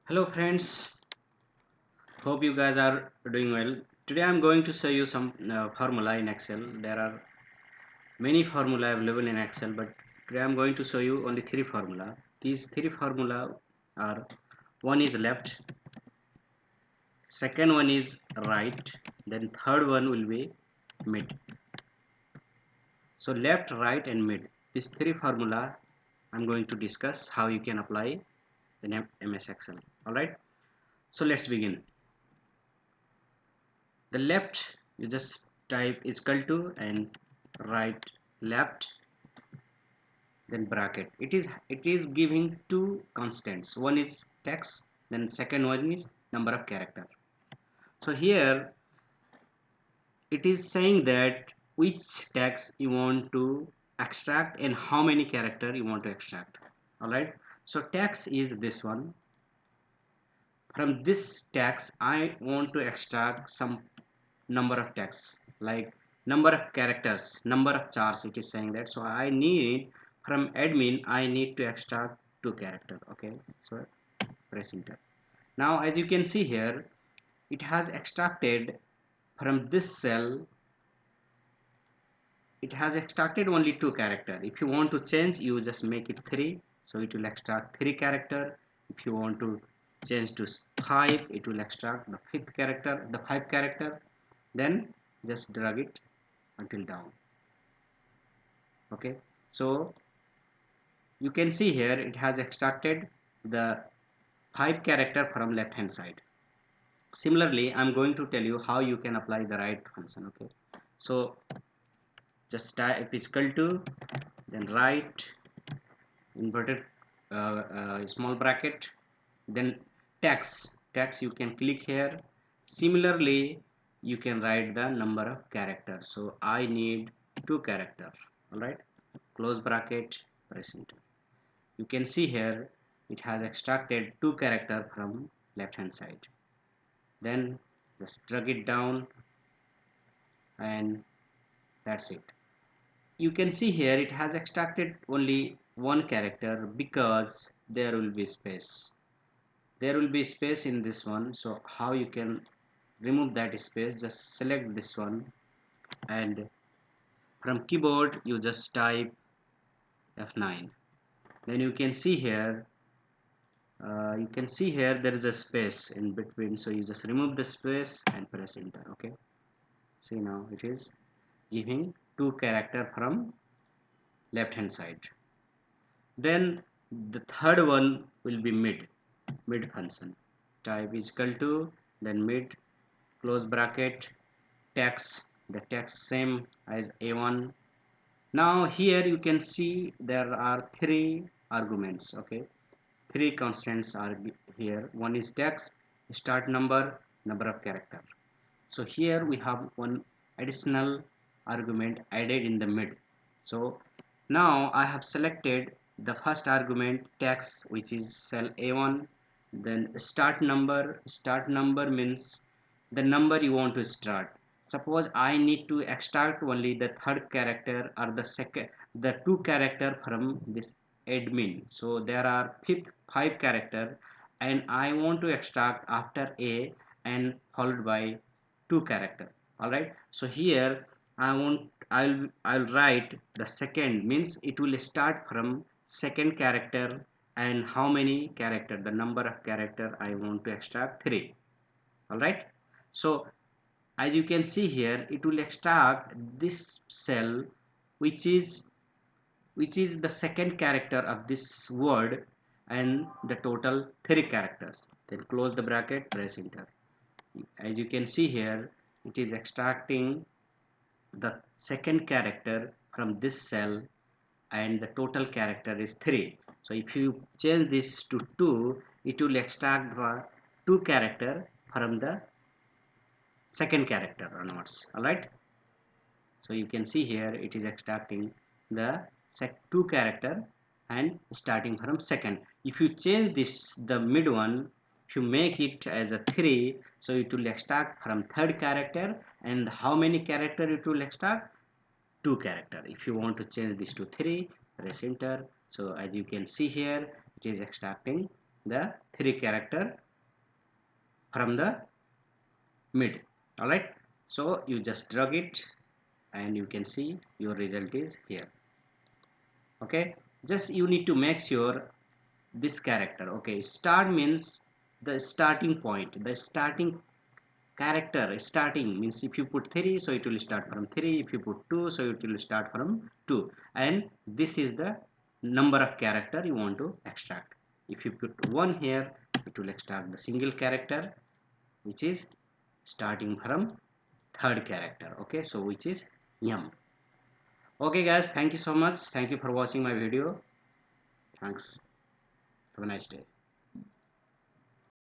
Hello friends, hope you guys are doing well. Today I'm going to show you some formula in Excel. There are many formula available in Excel, but today I'm going to show you only three formula. These three formula are: one is left, second one is right, then third one will be mid. So left, right and mid. These three formula I'm going to discuss how you can apply in MS Excel. Alright, so let's begin. The left, you just type is equal to, and right left, then bracket. It is giving two constants. One is text, then second one is number of character. So here it is saying that which text you want to extract and how many character you want to extract. Alright, so text is this one. From this text I want to extract some number of texts, like number of characters, number of charts. It is saying that, so I need, from admin I need to extract two character. Okay, so press enter. Now as you can see here, it has extracted from this cell, it has extracted only two character. If you want to change, you just make it three, so it will extract three character. If you want to change to five, it will extract the fifth character, the five character. Then just drag it until down. Okay, so you can see here it has extracted the five character from left hand side. Similarly, I'm going to tell you how you can apply the right function. Okay, so just type is equal to, then right inverted small bracket, then text you can click here. Similarly, you can write the number of characters, so I need two character. All right, close bracket, press enter. You can see here it has extracted two character from left hand side. Then just drag it down, and that's it. You can see here it has extracted only one character because there will be space. There will be space in this one. So how you can remove that space? Just select this one, and from keyboard you just type F9. Then you can see here, there is a space in between, so you just remove the space and press enter. Okay, see, now it is giving two character from left hand side. Then the third one will be mid function. Type is equal to, then mid, close bracket, text, the text same as a1. Now here you can see there are three arguments. Okay, three constants are here. One is text, start number, number of character. So here we have one additional argument added in the mid. So now I have selected the first argument text, which is cell A1. Then start number means the number you want to start. Suppose I need to extract only the third character or the two character from this admin. So there are five character, and I want to extract after A and followed by two character. All right, so here I'll write the second, means it will start from second character, and how many character, the number of character I want to extract, three. All right, so as you can see here, it will extract this cell, which is the second character of this word, and the total three characters. Then close the bracket, press enter. As you can see here, it is extracting the second character from this cell, and the total character is 3. So if you change this to 2, it will extract the 2 character from the second character onwards. Alright, so you can see here it is extracting the 2 character and starting from second. If you change this, the mid one, if you make it as a 3, so it will extract from third character, and how many character it will extract? 2 character. If you want to change this to 3, press enter. So as you can see here, it is extracting the 3 character from the mid. All right, so you just drag it and you can see your result is here. Okay, just you need to make sure this character, okay, start means the starting point, the starting character. Starting means if you put 3, so it will start from 3. If you put 2, so it will start from 2. And this is the number of character you want to extract. If you put 1 here, it will extract the single character which is starting from third character. Okay, so which is yum. Okay guys, thank you so much. Thank you for watching my video. Thanks. Have a nice day.